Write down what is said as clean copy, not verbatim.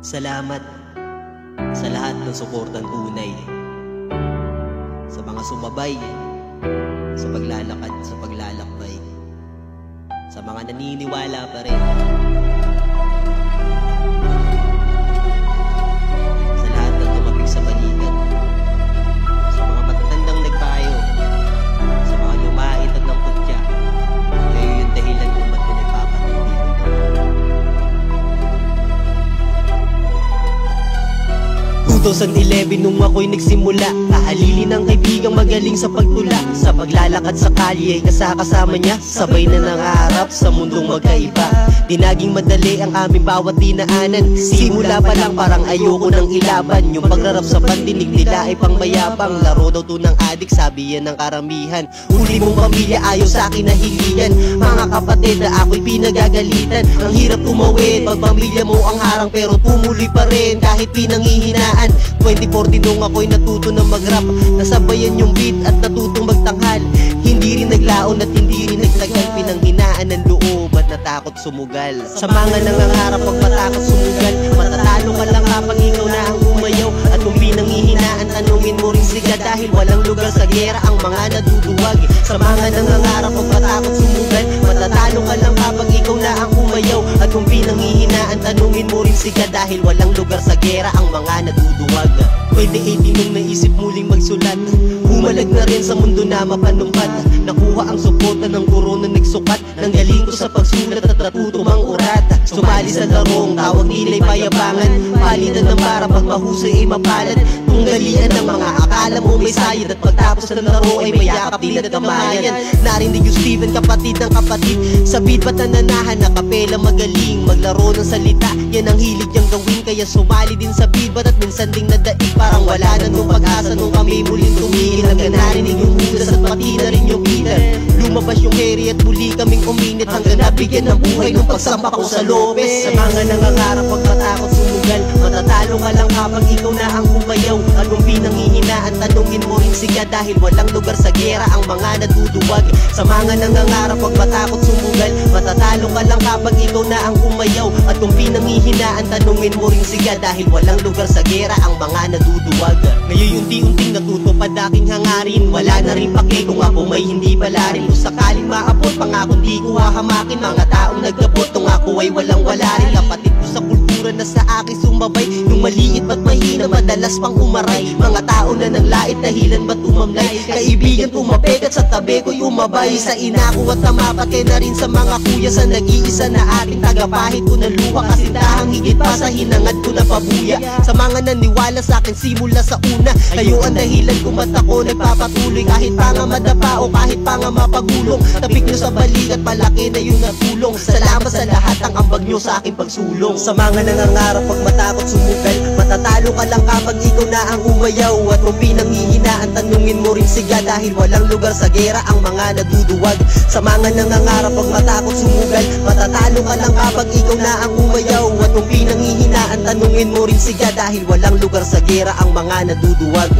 Salamat sa lahat ng suportang tunay, sa mga sumabay, sa paglalakad, sa paglalakbay, sa mga naniniwala pa rin, sa lahat ng tumapik sa balikat, sa mga matatandang nagpayo, sa mga lumait at ng putya. Kayo yung dahilan kung ba't pinagpapatuloy ko. 2011 nung ako'y nagsimula, kahalili ng kaibigang magaling sa pagtula. Sa paglalakad sa kalye ay kasama niya, sabay na nangarap sa mundong magkaiba. Di naging madali ang aming bawat dinaanan, simula pa lang parang ayoko nang ilaban. Yung pagrarap sa pandinig nila ay pangmayabang, laro daw to ng adik, sabi yan ng karamihan. Huli mong pamilya ayaw sa akin nahiligan, mga kapatid na ako'y pinagagalitan. Ang hirap tumawid pag pamilya mo ang harang, pero tumuloy pa rin kahit pinanghihinaan. 2014 nung ako'y natuto na mag-rap, nasabayan yung beat at natutong magtanghal. Hindi rin naglaon at hindi rin nagtagal, pinanghinaan ng loob at natakot sumugal. Sa mga nangangarap pag matakot sumugal, matatalo ka lang kapag ikaw na ang umayaw. At kung pinanghihinaan, tanungin mo rin sila, dahil walang lugar sa gera ang mga naduduwag. Sa mga nangangarap pag matakot sumugal, matatalo ka lang kapag ikaw na ang umayaw. At kung pinanghihinaan, tanungin mo rin sila, dahil walang lugar sa gera ang mga naduduwag. 2018 nung naisip muling magsulat, humalag na rin sa mundo na mapanumpat. Nakuha ang suporta ng korona, nagsukat ng galing ko sa pagsulat at natuto mang urat. Sumali sa larong tawag nila'y payabangan, palitan ng bara pag mahusay ay mapalad. Tunggalian ng mga akala mo may sayad, at pagtapos ng laro ay mayakap din at kamayan. Narinig yung Steven, kapatid ng kapatid, sa beat ba't nananahan, nakapela magaling maglaro ng salita, yan ang hilig niyang gawin. Kaya sumali din sa beat ba't at minsan ding nadaig, parang wala na nung pag-asa nung kami muling tumigil. Hanggang narinig yung Judas at pati na rin yung Peter, lumabas yung Harry at muli kaming uminit, hanggang nabigyan ng buhay nung pagsama ko sa Lopez. Sa mga nangangarap pag matakot sumugal, matatalo ka lang kapag ikaw na ang umayaw. At kung pinanghihinaan, tanungin mo rin siya, dahil walang lugar sa gera ang mga naduduwag. Sa mga nangangarap pag matakot sumugal, matatalo ka lang kapag ikaw na ang umayaw. At kung pinanghihinaan, tanungin mo rin siya, dahil walang lugar sa gera ang mga naduduwag. Ngayon unti-unting natutupad aking hangarin, wala na rin pake kung ako may hindi pala rin. Kung sakaling maabot, pangako di ko hahamakin. Mga taong nagkabot nung ako ay walang-wala rin. Kapatid ko sa kultura na sa akin sumabay, yung maliit ba't mahina, madalas pang umaray. Mga tao na nang lait, dahilan ba't umamlay. Kaibigan pumapeg at sa tabi ko'y umabay. Sa ina ko at ama, pati na rin sa mga kuya, sa nag-iisa na ating tagapahit ko ng luha, kasintahang higit pa sa hinangad ko na pabuya. Sa mga naniwala sa akin simula sa una, kayo ang dahilan kung ba't ako nagpapatuloy. Kahit pa nga madapa o kahit pa nga mapagulong, tapik nyo sa balikat, malaki na yung natulong. Salamat sa lahat ang ambag nyo sa aking pagsulong. Sa mga nangangarap pag matakot sumugal, matatalo ka lang kapag ikaw na ang umayaw. At kung pinanghihinaan, tanungin mo rin siya, dahil walang lugar sa gera ang mga naduduwag. Sa mga nangangarap pag matakot sumugal, matatalo ka lang kapag ikaw na ang umayaw. At kung pinanghihinaan, tanungin mo rin siya, dahil walang lugar sa gera ang mga naduduwag.